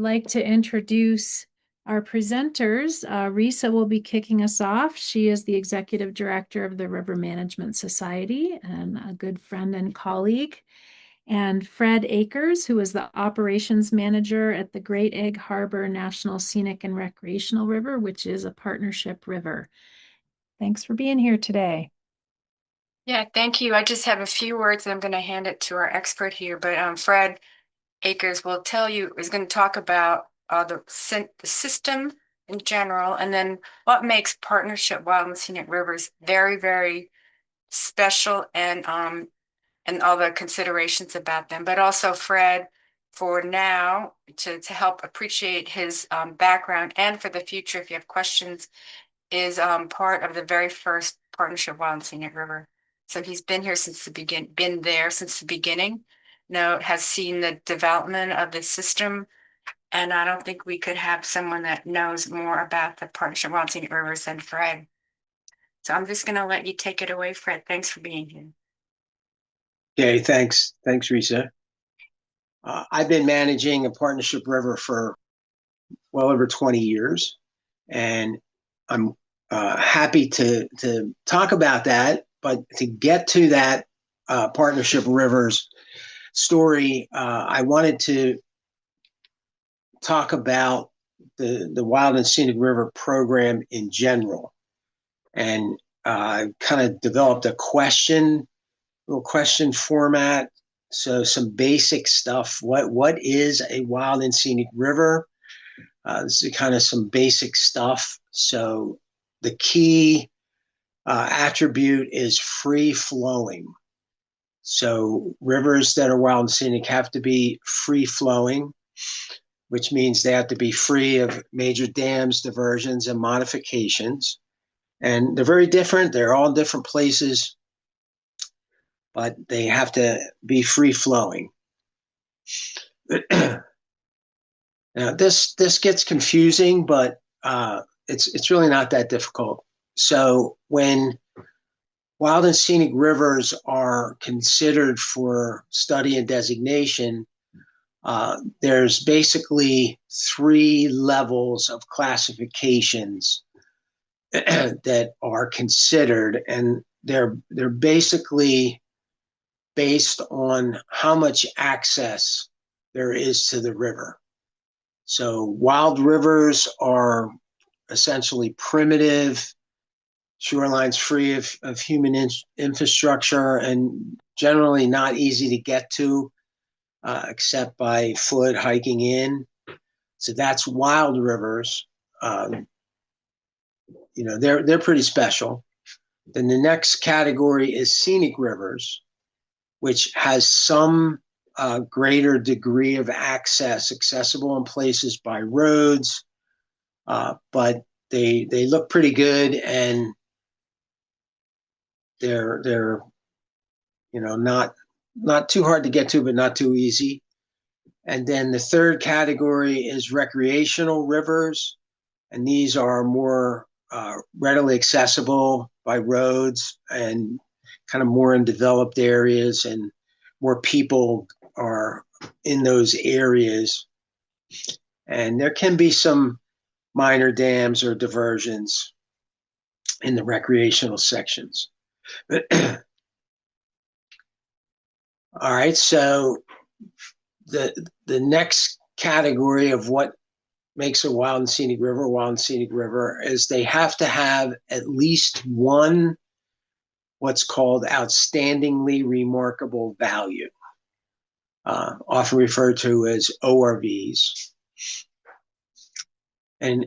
like to introduce our presenters. Risa will be kicking us off. She is the executive director of the River Management Society and a good friend and colleague. And Fred Akers, who is the operations manager at the Great Egg Harbor National Scenic and Recreational River, which is a partnership river. Thanks for being here today. Yeah, thank you. I just have a few words and I'm going to hand it to our expert here. But Fred Akers will tell you, is going to talk about the system in general and then what makes partnership wild and scenic rivers very, very special and all the considerations about them. But also Fred, for now, to help appreciate his background and for the future, if you have questions, is part of the very first partnership Wild and Scenic River. So he's been here since the been there since the beginning. Has seen the development of the system, and I don't think we could have someone that knows more about the partnership Wild and Scenic Rivers than Fred. So I'm just going to let you take it away, Fred. Thanks for being here. Okay, thanks. Thanks, Risa. I've been managing a partnership river for well over 20 years, and I'm happy to talk about that. But to get to that partnership rivers story, I wanted to talk about the Wild and Scenic River program in general, and kind of developed a little question format. So some basic stuff. What is a wild and scenic river? This is kind of some basic stuff. So the key attribute is free flowing. So rivers that are wild and scenic have to be free flowing, which means they have to be free of major dams, diversions, and modifications. And they're very different. They're all different places, but they have to be free flowing. Now, this gets confusing, but it's really not that difficult. So when wild and scenic rivers are considered for study and designation, there's basically three levels of classifications that are considered, and they're basically based on how much access there is to the river. So wild rivers are essentially primitive, shorelines free of human infrastructure, and generally not easy to get to except by foot hiking in. So that's wild rivers. They're pretty special. Then the next category is scenic rivers, which has some greater degree of accessible in places by roads, but they look pretty good, and they're not too hard to get to, but not too easy. And then the third category is recreational rivers, and these are more readily accessible by roads and kind of more in developed areas, and more people are in those areas. And there can be some minor dams or diversions in the recreational sections. All right, so the next category of what makes a wild and scenic river is they have to have at least one what's called outstandingly remarkable value, often referred to as ORVs. And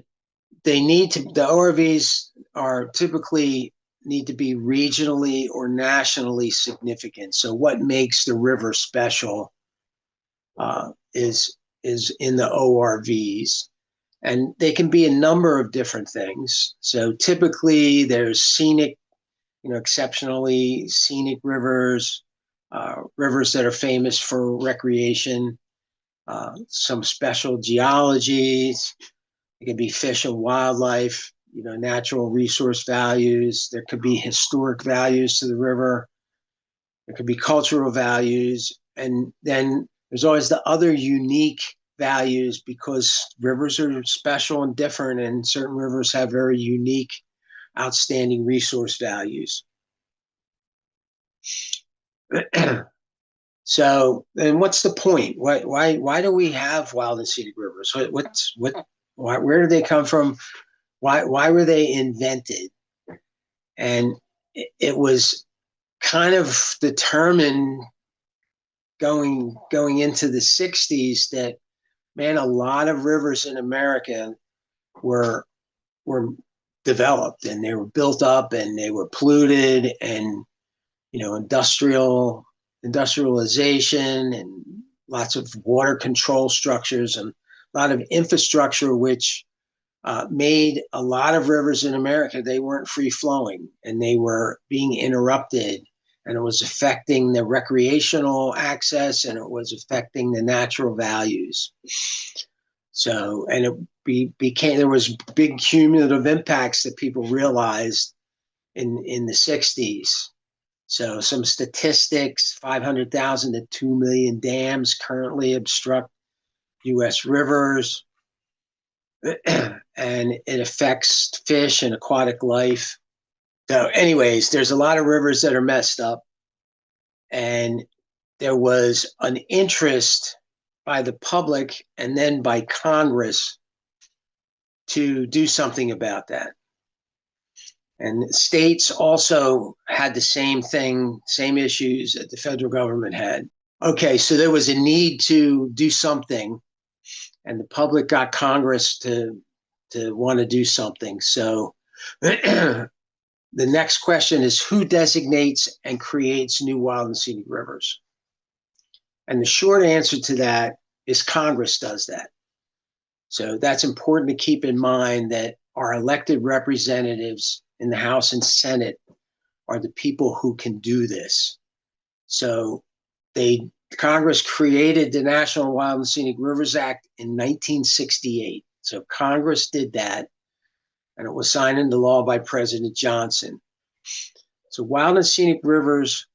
the ORVs are typically need to be regionally or nationally significant. So what makes the river special is in the ORVs. And they can be a number of different things. So typically there's scenic, exceptionally scenic rivers, rivers that are famous for recreation, some special geologies. It can be fish and wildlife, natural resource values. There could be historic values to the river. There could be cultural values. And then there's always the other unique values because rivers are special and different, and certain rivers have very unique, outstanding resource values. So, and what's the point? Why do we have wild and scenic rivers? Where did they come from? Why were they invented? And it was kind of determined going into the 60s that, man, a lot of rivers in America were developed, and they were built up, and they were polluted, and industrialization and lots of water control structures and a lot of infrastructure, which made a lot of rivers in America, they weren't free flowing, and they were being interrupted, and it was affecting the recreational access, and it was affecting the natural values. So, and it became, there was big cumulative impacts that people realized in the 60s. So some statistics: 500,000 to 2 million dams currently obstruct U.S. rivers, and it affects fish and aquatic life. So anyways, there's a lot of rivers that are messed up, and there was an interest by the public and then by Congress to do something about that. And states also had the same thing, same issues that the federal government had. Okay, so there was a need to do something, and the public got Congress to want to do something. So the next question is, who designates and creates new wild and scenic rivers? And the short answer to that is Congress does that. So that's important to keep in mind, that our elected representatives in the House and Senate are the people who can do this. So Congress created the National Wild and Scenic Rivers Act in 1968. So Congress did that, and it was signed into law by President Johnson. So wild and scenic rivers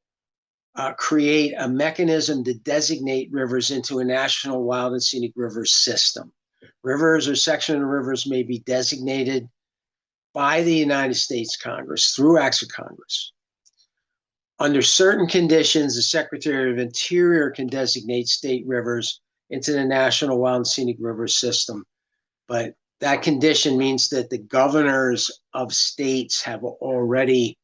create a mechanism to designate rivers into a national wild and scenic rivers system. Rivers or section of rivers may be designated by the United States Congress through acts of Congress. Under certain conditions, the Secretary of Interior can designate state rivers into the National Wild and Scenic Rivers System. But that condition means that the governors of states have already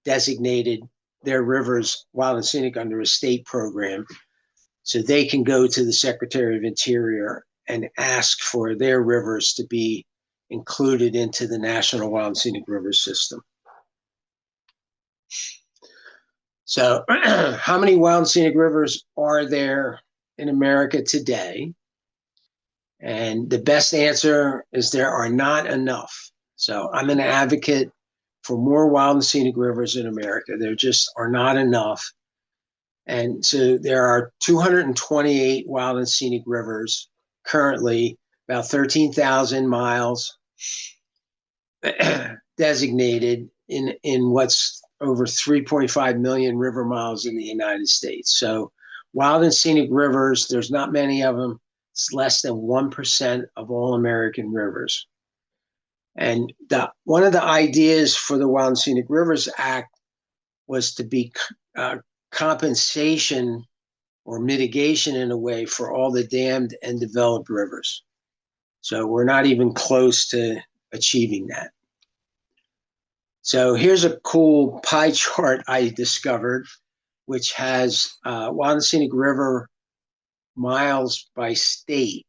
designated their rivers wild and scenic under a state program. So they can go to the Secretary of Interior and ask for their rivers to be included into the National Wild and Scenic Rivers System. So how many wild and scenic rivers are there in America today? And the best answer is there are not enough. So I'm an advocate for more wild and scenic rivers in America. There just are not enough. And so there are 228 wild and scenic rivers currently, about 13,000 miles designated in what's over 3.5 million river miles in the United States. So wild and scenic rivers, there's not many of them. It's less than 1% of all American rivers. And one of the ideas for the Wild and Scenic Rivers Act was to be compensation or mitigation in a way for all the dammed and developed rivers. So we're not even close to achieving that. So here's a cool pie chart I discovered, which has Wild and Scenic River miles by state.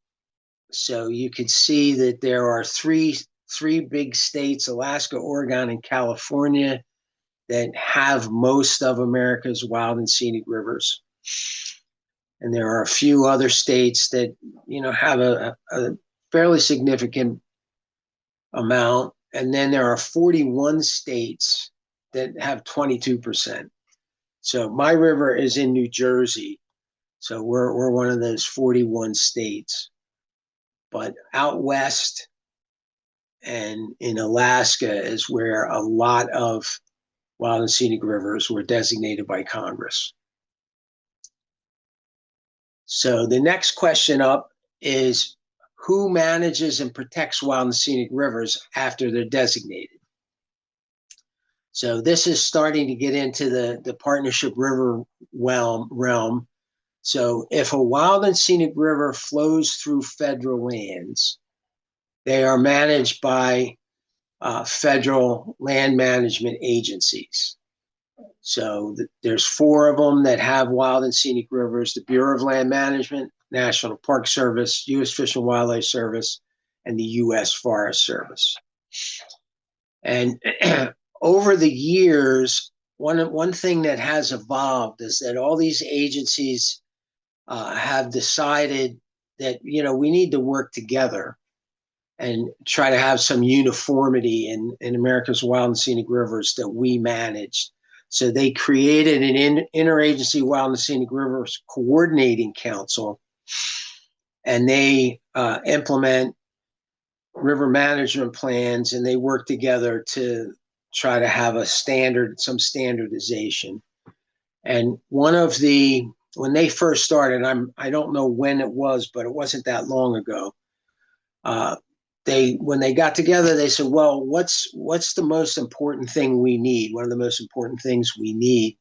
So you could see that there are three big states, Alaska, Oregon, and California, that have most of America's wild and scenic rivers. And there are a few other states that, have a fairly significant amount. And then there are 41 states that have 22%. So my river is in New Jersey. So we're one of those 41 states. But out west and in Alaska is where a lot of wild and scenic rivers were designated by Congress. So the next question up is who manages and protects wild and scenic rivers after they're designated. So this is starting to get into the partnership river realm. So if a wild and scenic river flows through federal lands, they are managed by federal land management agencies. So there's 4 of them that have wild and scenic rivers: the Bureau of Land Management, National Park Service, U.S. Fish and Wildlife Service, and the U.S. Forest Service. And over the years, one thing that has evolved is that all these agencies have decided that, we need to work together and try to have some uniformity in America's wild and scenic rivers that we manage. So they created an interagency wild and scenic rivers coordinating council, and they implement river management plans, and they work together to try to have some standardization. And when they first started, I don't know when it was, but it wasn't that long ago. When they got together, they said, well, what's the most important thing we need? One of the most important things we need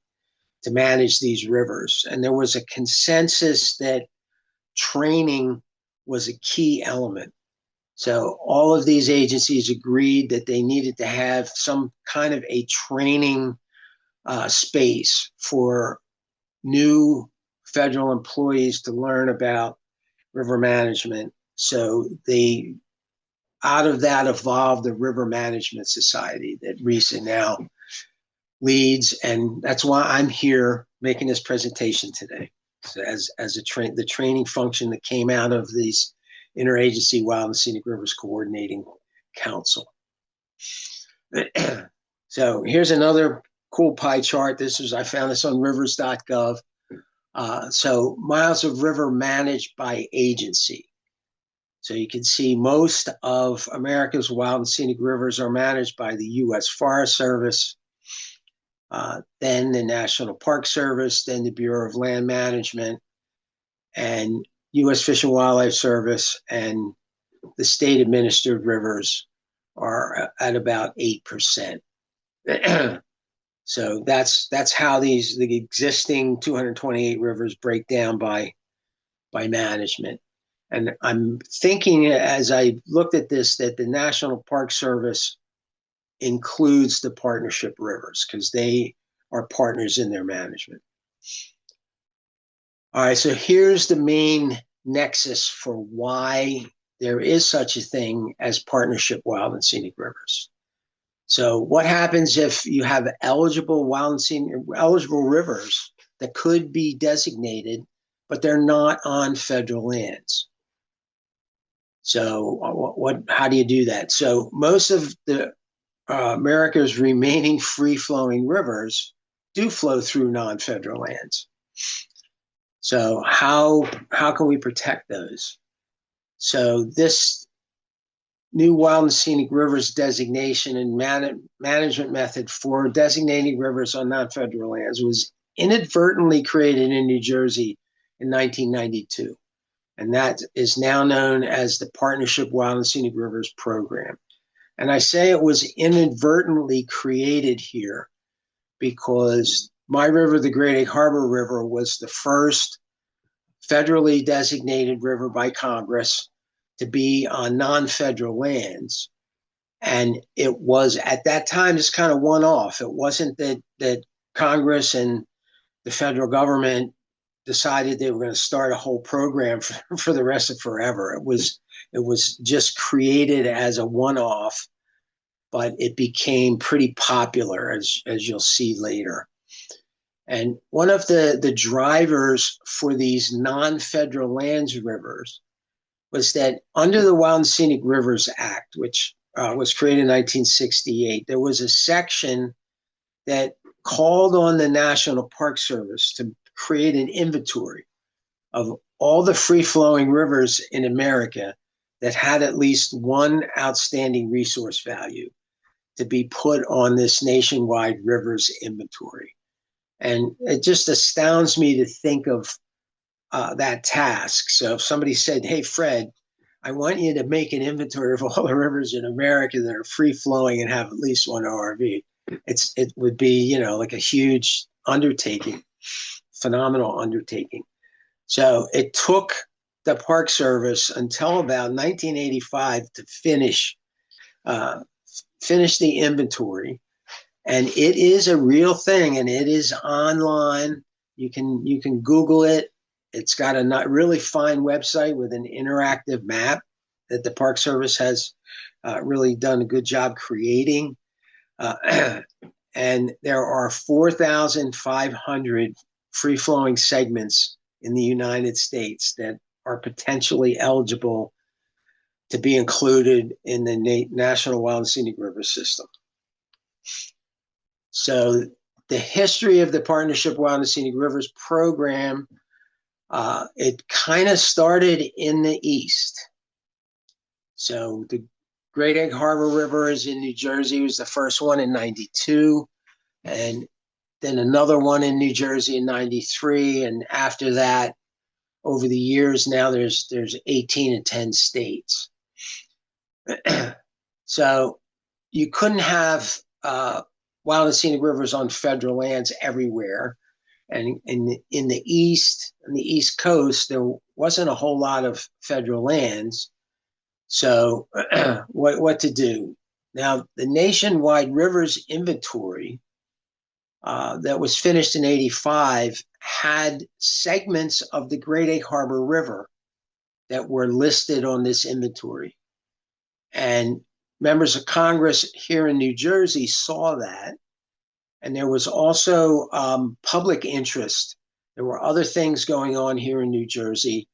to manage these rivers. And there was a consensus that training was a key element. So all of these agencies agreed that they needed to have some kind of a training space for new federal employees to learn about river management. So out of that evolved the River Management Society that Risa now leads, and that's why I'm here making this presentation today. So as the training function that came out of these Interagency Wild and Scenic Rivers Coordinating Council. So here's another cool pie chart. I found this on rivers.gov. So miles of river managed by agency. So you can see most of America's wild and scenic rivers are managed by the U.S. Forest Service, then the National Park Service, then the Bureau of Land Management, and U.S. Fish and Wildlife Service, and the state administered rivers are at about 8%. So that's how the existing 228 rivers break down by management. And I'm thinking, as I looked at this, that the National Park Service includes the partnership rivers because they are partners in their management. All right, so here's the main nexus for why there is such a thing as partnership wild and scenic rivers. So what happens if you have eligible rivers that could be designated, but they're not on federal lands? So how do you do that? So most of the America's remaining free-flowing rivers do flow through non-federal lands. So how can we protect those? So this new wild and scenic rivers designation and management method for designating rivers on non-federal lands was inadvertently created in New Jersey in 1992. And that is now known as the Partnership Wild and Scenic Rivers Program. And I say it was inadvertently created here because my river, the Great Egg Harbor River, was the first federally designated river by Congress to be on non-federal lands. And it was, at that time, just kind of one-off. It wasn't that Congress and the federal government decided they were going to start a whole program for the rest of forever. It was just created as a one-off, but it became pretty popular, as you'll see later. And one of the drivers for these non-federal lands rivers was that under the Wild and Scenic Rivers Act, which was created in 1968, there was a section that called on the National Park Service to create an inventory of all the free-flowing rivers in America that had at least one outstanding resource value to be put on this nationwide rivers inventory. And it just astounds me to think of that task. So if somebody said, "Hey, Fred, I want you to make an inventory of all the rivers in America that are free flowing and have at least one ORV," it would be, you know, like a huge undertaking, phenomenal undertaking. So it took the Park Service until about 1985 to finish the inventory, and it is a real thing, and it is online. You can Google it. It's got a not really fine website with an interactive map that the Park Service has really done a good job creating. And there are 4,500 free flowing segments in the United States that are potentially eligible to be included in the National Wild and Scenic River System. So the history of the Partnership Wild and Scenic Rivers program, it kind of started in the East. So the Great Egg Harbor River is in New Jersey. It was the first one in 92. And then another one in New Jersey in 93. And after that, over the years, now there's 18 and 10 states. So you couldn't have wild and scenic rivers on federal lands everywhere. And in the East, on the East Coast, there wasn't a whole lot of federal lands. So what to do? Now, the nationwide rivers inventory that was finished in 85 had segments of the Great Egg Harbor River that were listed on this inventory. And members of Congress here in New Jersey saw that. And there was also public interest. There were other things going on here in New Jersey.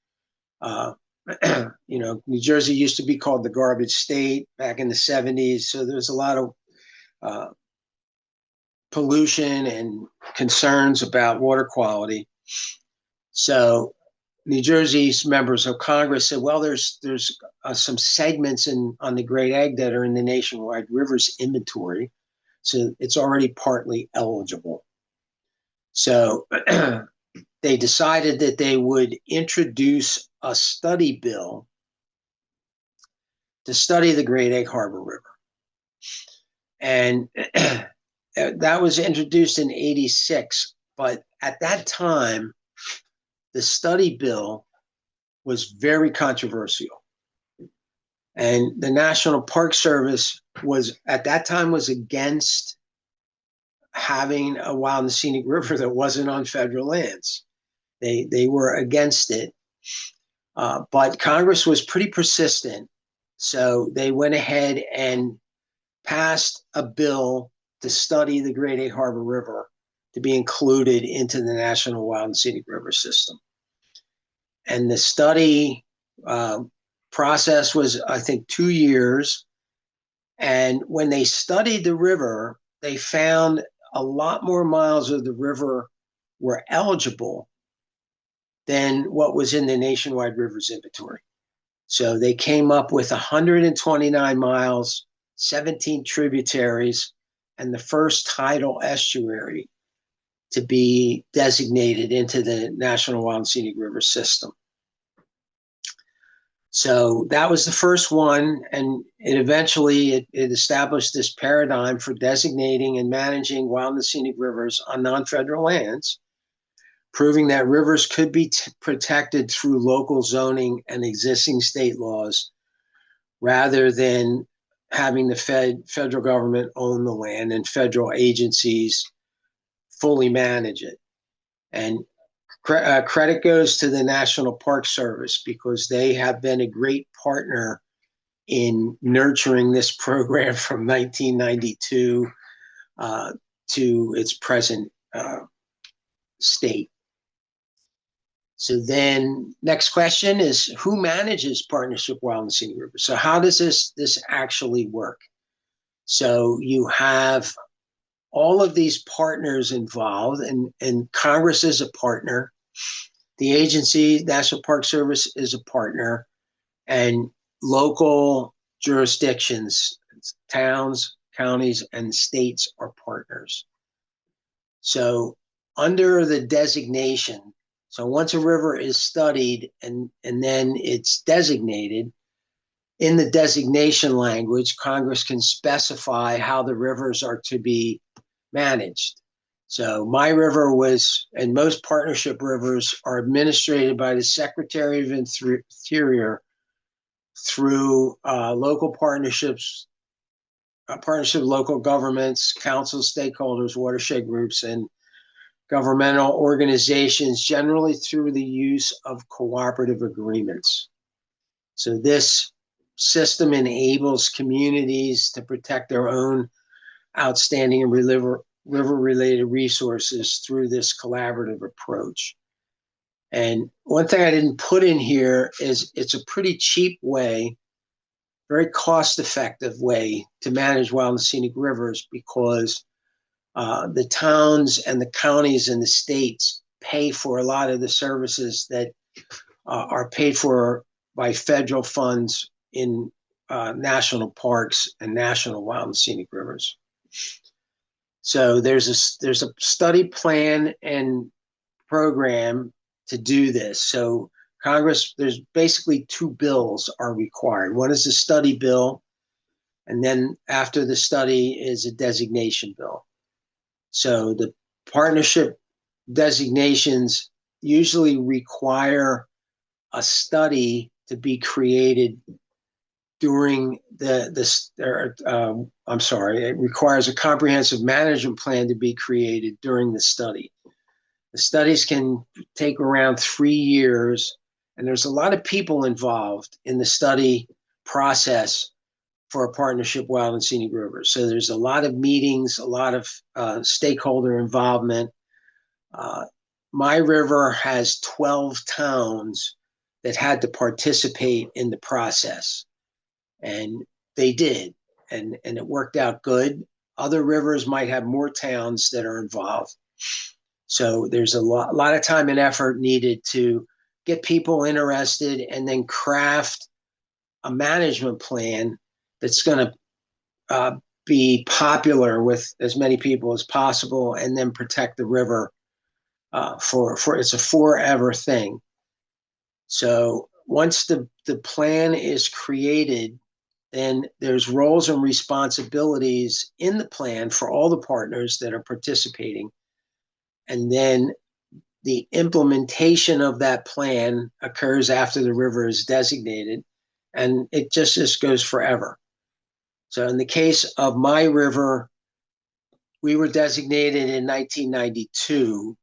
You know, New Jersey used to be called the garbage state back in the 70s. So there's a lot of pollution and concerns about water quality. So New Jersey's members of Congress said, well, there's some segments on the Great Egg that are in the nationwide rivers inventory. So it's already partly eligible. So they decided that they would introduce a study bill to study the Great Egg Harbor River. And that was introduced in 86. But at that time, the study bill was very controversial. And the National Park Service was, at that time, was against having a wild and scenic river that wasn't on federal lands. They were against it. But Congress was pretty persistent. So they went ahead and passed a bill to study the Great Egg Harbor River to be included into the National Wild and Scenic River System. And the study process was, I think, 2 years. And when they studied the river, they found a lot more miles of the river were eligible than what was in the nationwide rivers inventory. So they came up with 129 miles, 17 tributaries, and the first tidal estuary to be designated into the National Wild and Scenic River System. So that was the first one, and it eventually established this paradigm for designating and managing wild and scenic rivers on non-federal lands, proving that rivers could be protected through local zoning and existing state laws rather than having the federal government own the land and federal agencies fully manage it. And credit goes to the National Park Service because they have been a great partner in nurturing this program from 1992 to its present state. So then next question is, who manages Partnership Wild and Scenic Rivers? So how does this actually work? So you have all of these partners involved, and Congress is a partner. The agency, National Park Service, is a partner, and local jurisdictions, towns, counties, and states are partners. So under the designation, So once a river is studied and then it's designated, in the designation language, Congress can specify how the rivers are to be managed. So my river was, and most partnership rivers are administered by the Secretary of Interior through local partnerships, partnership of local governments, councils, stakeholders, watershed groups, and governmental organizations, generally through the use of cooperative agreements. So this system enables communities to protect their own outstanding river-related resources through this collaborative approach. And one thing I didn't put in here is it's a pretty cheap way, very cost-effective way to manage wild and scenic rivers, because the towns and the counties and the states pay for a lot of the services that are paid for by federal funds in national parks and national wild and scenic rivers. So there's a study plan and program to do this. So Congress, there's basically two bills are required. One is the study bill, and then after the study is a designation bill. So the partnership designations usually require a study to be created during it requires a comprehensive management plan to be created during the study. The studies can take around 3 years, and there's a lot of people involved in the study process for a partnership wild and scenic rivers. So there's a lot of meetings, a lot of stakeholder involvement. My river has 12 towns that had to participate in the process, and they did, and it worked out good. Other rivers might have more towns that are involved. So there's a lot of time and effort needed to get people interested and then craft a management plan that's going to be popular with as many people as possible, and then protect the river for it's a forever thing. So once the plan is created, then there's roles and responsibilities in the plan for all the partners that are participating. And then the implementation of that plan occurs after the river is designated, and it just goes forever. So in the case of my river, we were designated in 1992,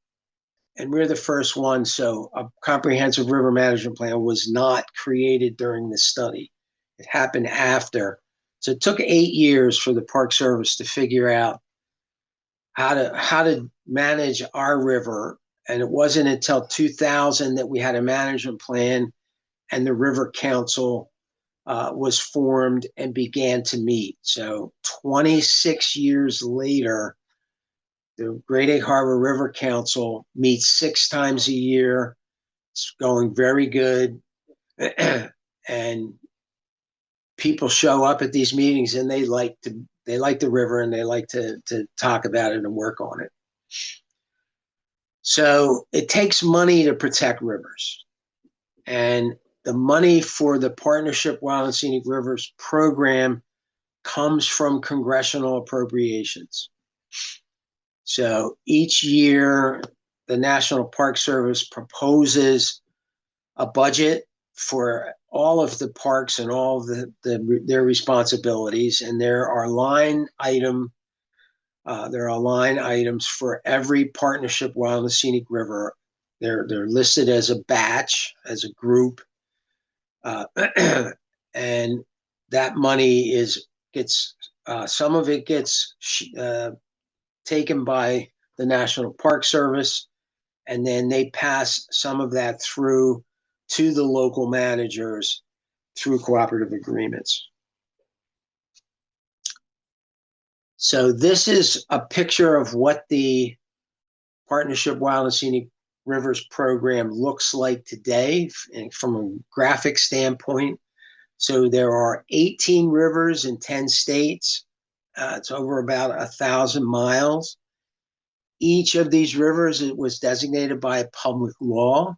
and we're the first one. So a comprehensive river management plan was not created during the study. It happened after. So it took 8 years for the Park Service to figure out how to manage our river. And it wasn't until 2000 that we had a management plan and the River Council was formed and began to meet. So 26 years later, the Great Egg Harbor River Council meets 6 times a year. It's going very good. And people show up at these meetings, and they like the river, and they like to talk about it and work on it. So it takes money to protect rivers. And the money for the Partnership Wild and Scenic Rivers program comes from congressional appropriations. So each year, the National Park Service proposes a budget for all of the parks and all of their responsibilities, and there are line items for every Partnership Wild and Scenic River. They're listed as a batch, as a group, and that money gets some of it gets taken by the National Park Service, and then they pass some of that through to the local managers through cooperative agreements. So this is a picture of what the Partnership Wild and Scenic Rivers program looks like today from a graphic standpoint. So there are 18 rivers in 10 states. It's over about 1,000 miles. each of these rivers, it was designated by a public law.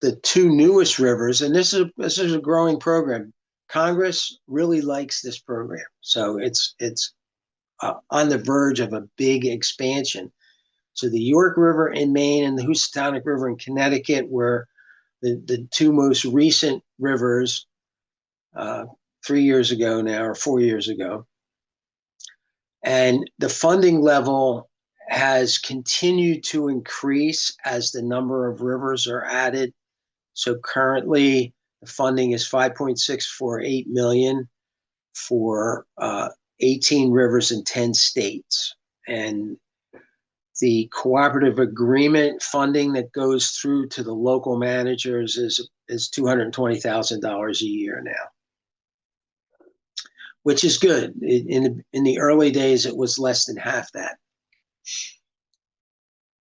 The two newest rivers, and this is a growing program. Congress really likes this program, so it's on the verge of a big expansion. So the York River in Maine and the Housatonic River in Connecticut were the two most recent rivers 3 years ago now, or 4 years ago. And the funding level has continued to increase as the number of rivers are added. So currently the funding is $5.648 million for 18 rivers in 10 states. And the cooperative agreement funding that goes through to the local managers is $220,000 a year now, which is good. In the early days, it was less than half that.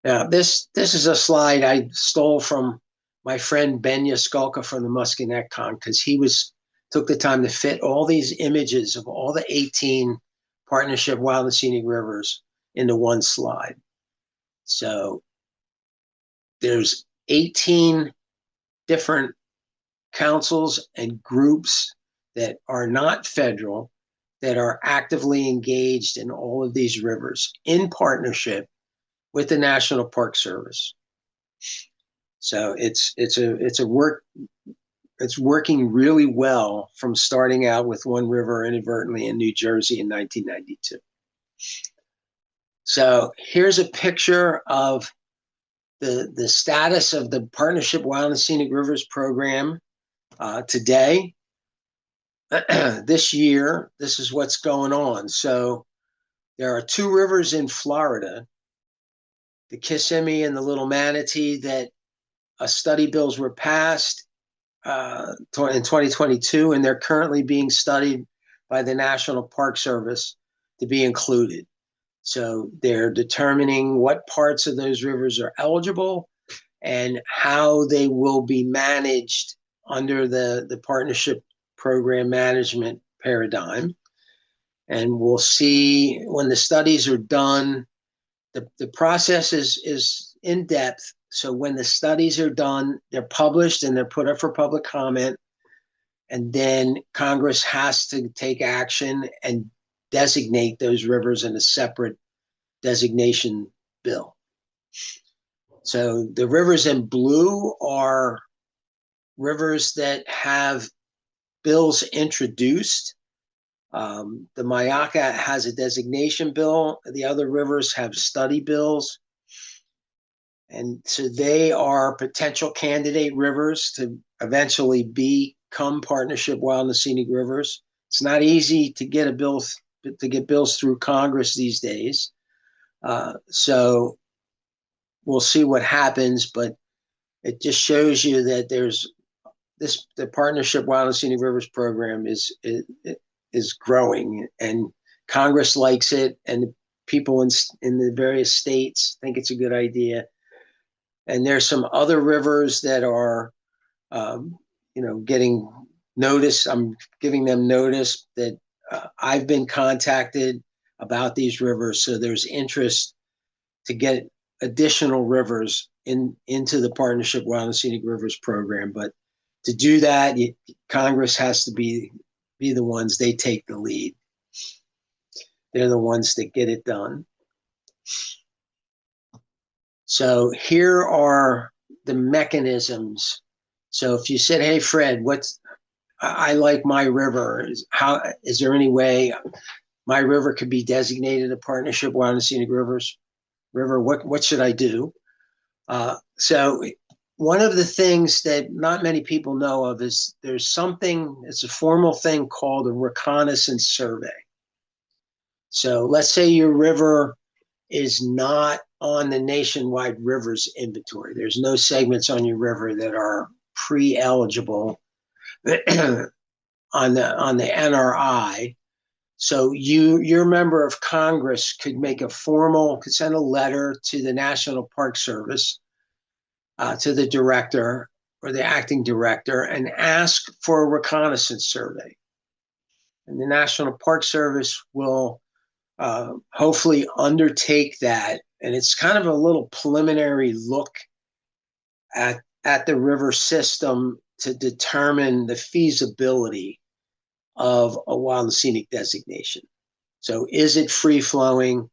Now, this is a slide I stole from my friend Ben Yaskulka from the Muskinecon, because he took the time to fit all these images of all the 18 partnership wild and scenic rivers into one slide. So there's 18 different councils and groups that are not federal that are actively engaged in all of these rivers in partnership with the National Park Service. So it's working really well from starting out with one river inadvertently in New Jersey in 1992. So here's a picture of the status of the Partnership Wild and Scenic Rivers program today. This year, this is what's going on. So there are two rivers in Florida, the Kissimmee and the Little Manatee, that study bills were passed in 2022, and they're currently being studied by the National Park Service to be included. So they're determining what parts of those rivers are eligible and how they will be managed under the partnership program management paradigm. And we'll see when the studies are done. The process is in depth. So when the studies are done, they're published and they're put up for public comment. And then Congress has to take action and designate those rivers in a separate designation bill. So the rivers in blue are rivers that have bills introduced. The Mayaka has a designation bill. The other rivers have study bills. And so they are potential candidate rivers to eventually become partnership wild and scenic rivers. It's not easy to get bills through Congress these days. So we'll see what happens, but it just shows you that the Partnership Wild and Scenic Rivers program is growing, and Congress likes it, and people in the various states think it's a good idea. And there's some other rivers that are, getting notice. I'm giving them notice that I've been contacted about these rivers. So there's interest to get additional rivers into the Partnership Wild and Scenic Rivers program. But to do that, Congress has to be the ones, they take the lead. They're the ones that get it done. So here are the mechanisms. So if you said, hey, Fred, I like my river. Is there any way my river could be designated a Partnership Wild and Scenic Rivers river? What should I do? So one of the things that not many people know of is it's a formal thing called a reconnaissance survey. So let's say your river is not on the nationwide rivers inventory. There's no segments on your river that are pre-eligible on the NRI. So your member of Congress could send a letter to the National Park Service, to the director or the acting director, and ask for a reconnaissance survey. And the National Park Service will hopefully undertake that. And it's kind of a little preliminary look at the river system to determine the feasibility of a wild and scenic designation. So is it free flowing?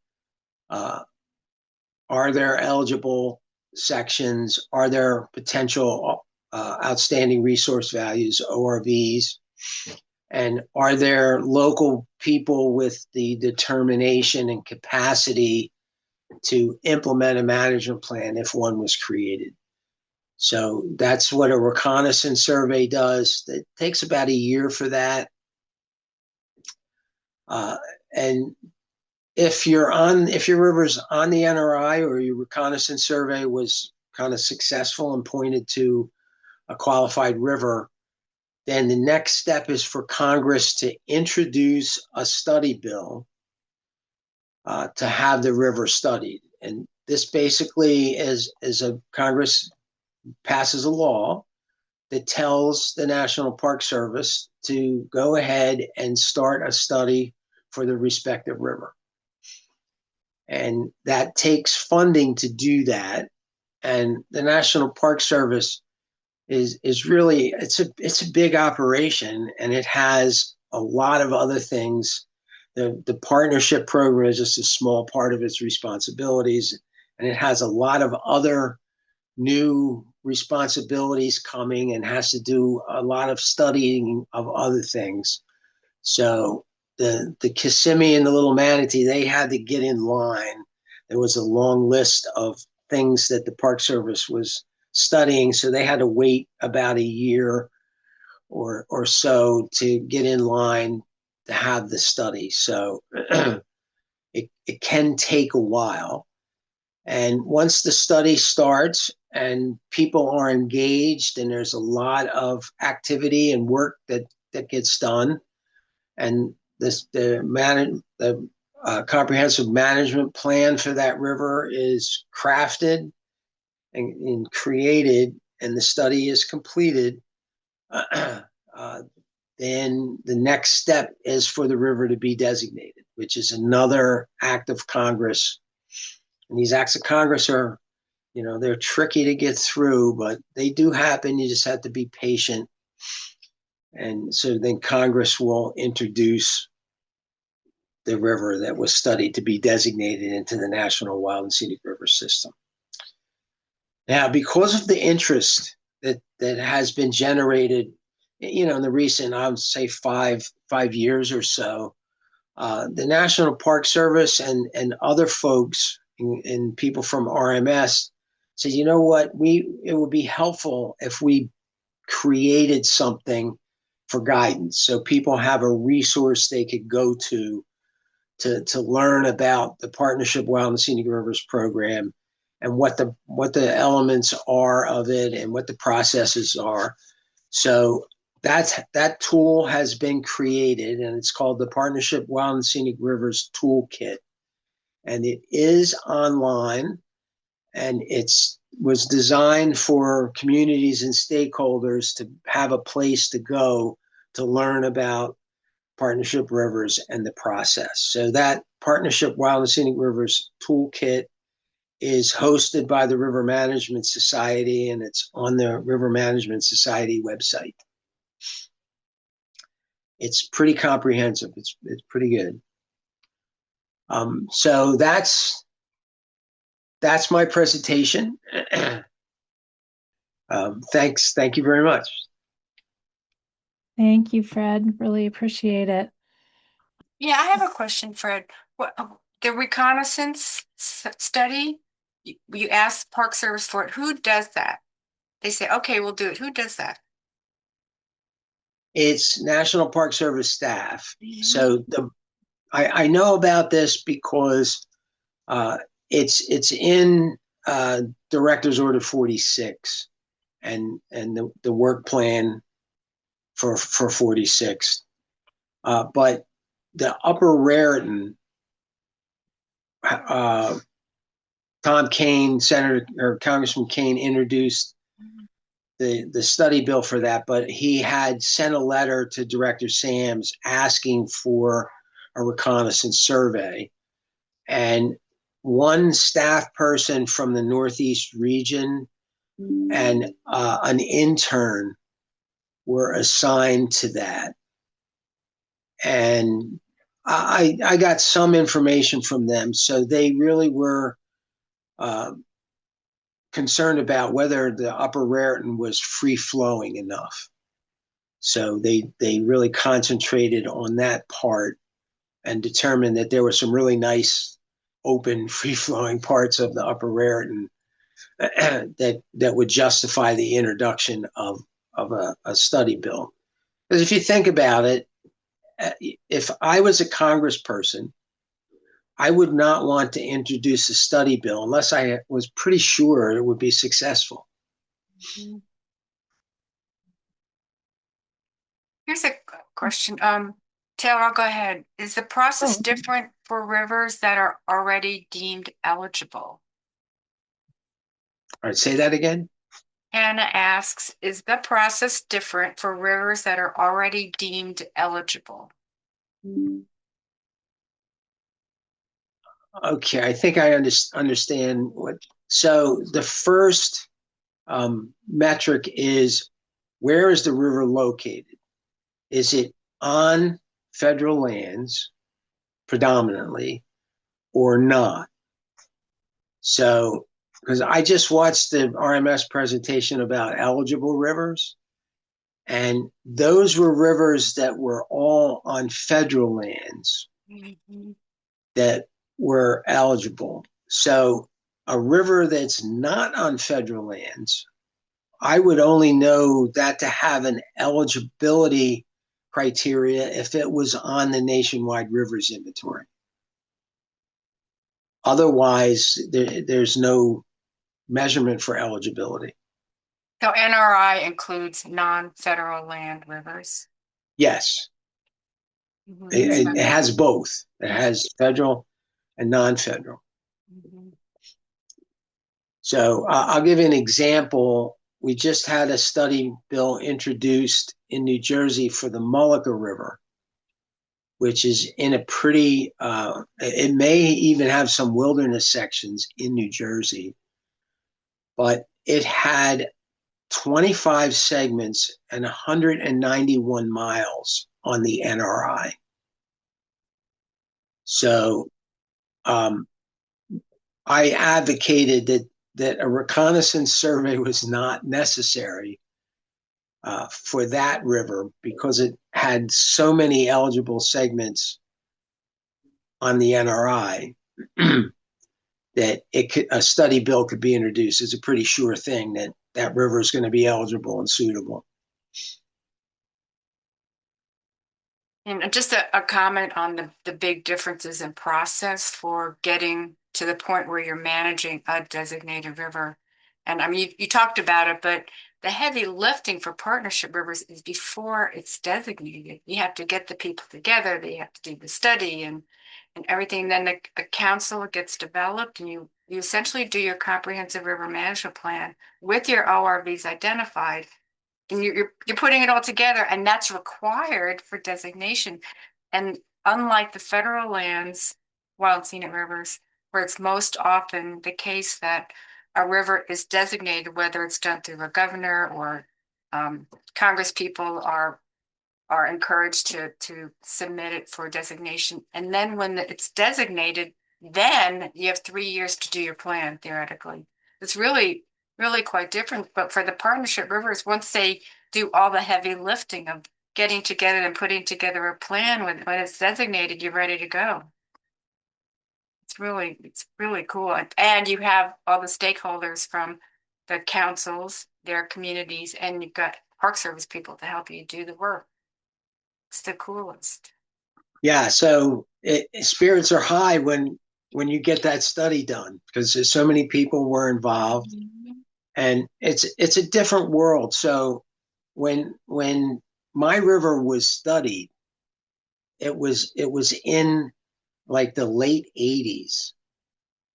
Are there eligible sections? Are there potential outstanding resource values, ORVs? And are there local people with the determination and capacity to implement a management plan if one was created? So that's what a reconnaissance survey does. It takes about a year for that. And if your river's on the NRI or your reconnaissance survey was kind of successful and pointed to a qualified river, then the next step is for Congress to introduce a study bill to have the river studied. And this basically is a Congress passes a law that tells the National Park Service to go ahead and start a study for the respective river. And that takes funding to do that. And the National Park Service is really it's a big operation, and it has a lot of other things. The partnership program is just a small part of its responsibilities, and it has a lot of other new responsibilities coming and has to do a lot of studying of other things. So the Kissimmee and the Little Manatee, they had to get in line. There was a long list of things that the Park Service was studying, so they had to wait about a year or so to get in line to have the study. So it can take a while. And once the study starts and people are engaged and there's a lot of activity and work that gets done, and the comprehensive management plan for that river is crafted and created, and the study is completed, then the next step is for the river to be designated, which is another act of Congress. And these acts of Congress are, they're tricky to get through, but they do happen. You just have to be patient. And so then Congress will introduce the river that was studied to be designated into the National Wild and Scenic River System. Now, because of the interest that has been generated, in the recent, I would say 5 years or so, the National Park Service and other folks and people from RMS said, you know what, it would be helpful if we created something for guidance, so people have a resource they could go to learn about the Partnership Wild and Scenic Rivers program and what the elements are of it and what the processes are. So that tool has been created, and it's called the Partnership Wild and Scenic Rivers Toolkit. And it is online, and was designed for communities and stakeholders to have a place to go to learn about partnership rivers and the process. So that Partnership Wild and Scenic Rivers Toolkit is hosted by the River Management Society, and it's on the River Management Society website. It's pretty comprehensive. It's pretty good. So that's my presentation. Thanks. Thank you very much. Thank you, Fred. Really appreciate it. Yeah, I have a question, Fred. The reconnaissance study, you asked Park Service for it. Who does that? They say, okay, we'll do it. Who does that? It's National Park Service staff. So I know about this because it's in Director's Order 46 and the work plan for 46. But the Upper Raritan, Tom Kane, Senator or Congressman Kane introduced the study bill for that, but he had sent a letter to Director Sams asking for a reconnaissance survey. and one staff person from the Northeast region and an intern were assigned to that. And I got some information from them. So they really were concerned about whether the upper Raritan was free flowing enough. So they really concentrated on that part and determined that there were some really nice, open, free flowing parts of the upper Raritan that would justify the introduction of a study bill. Because if you think about it, if I was a congressperson, I would not want to introduce a study bill unless I was pretty sure it would be successful. Here's a question. Taylor, I'll go ahead. Is the process different for rivers that are already deemed eligible? All right, say that again. Hannah asks, is the process different for rivers that are already deemed eligible? Okay, I think I understand what. So the first metric is, where is the river located? Is it on federal lands predominantly or not? So, because I just watched the RMS presentation about eligible rivers, and those were rivers that were all on federal lands that were eligible. So a river that's not on federal lands, I would only know that to have an eligibility criteria if it was on the nationwide rivers inventory. Otherwise, there's no measurement for eligibility. So NRI includes non-federal land rivers? Yes. It has both. It has federal and non-federal. So I'll give you an example. We just had a study bill introduced in New Jersey for the Mullica River, which is in a pretty, it may even have some wilderness sections in New Jersey, but it had 25 segments and 191 miles on the NRI. So I advocated that a reconnaissance survey was not necessary for that river because it had so many eligible segments on the NRI that a study bill could be introduced. It's a pretty sure thing that that river is going to be eligible and suitable. And just a comment on the big differences in process for getting to the point where you're managing a designated river. And I mean, you talked about it, but the heavy lifting for partnership rivers is before it's designated. You have to get the people together, they have to do the study and everything. Then the council gets developed and you essentially do your comprehensive river management plan with your ORVs identified. And you're putting it all together, and that's required for designation. And unlike the federal lands, wild scenic rivers, where it's most often the case that a river is designated, whether it's done through a governor or Congress people are encouraged to submit it for designation. And then when it's designated, then you have 3 years to do your plan, theoretically. It's really quite different. But for the partnership rivers, once they do all the heavy lifting of getting together and putting together a plan, when it's designated, you're ready to go. It's really cool. And you have all the stakeholders from the councils, their communities, and you've got Park Service people to help you do the work. It's the coolest. Yeah, so spirits are high when you get that study done because there's so many people were involved, and it's a different world. So when my river was studied, it was in like the late 80s,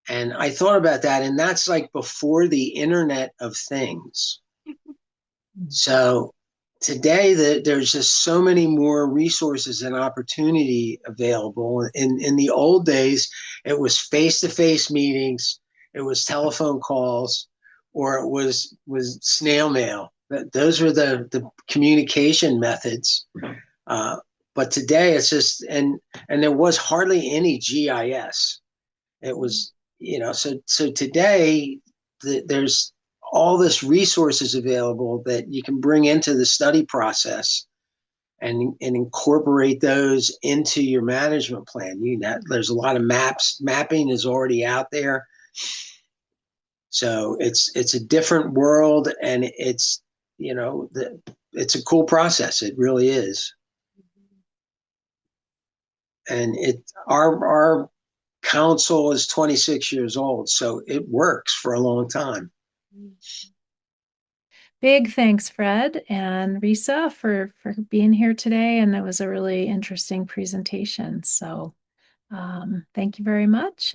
and I thought about that, and that's like before the Internet of Things. So today there's just so many more resources and opportunity available. In the old days, It was face-to-face meetings, it was telephone calls, or it was snail mail. Those were the communication methods. Uh, but today it's just and there was hardly any GIS. It was, so today there's all this resources available that you can bring into the study process and incorporate those into your management plan. There's a lot of mapping is already out there. So it's a different world, and it's a cool process. It really is. And our council is 26 years old, so it works for a long time. Big thanks, Fred and Risa, for being here today. And that was a really interesting presentation. So thank you very much.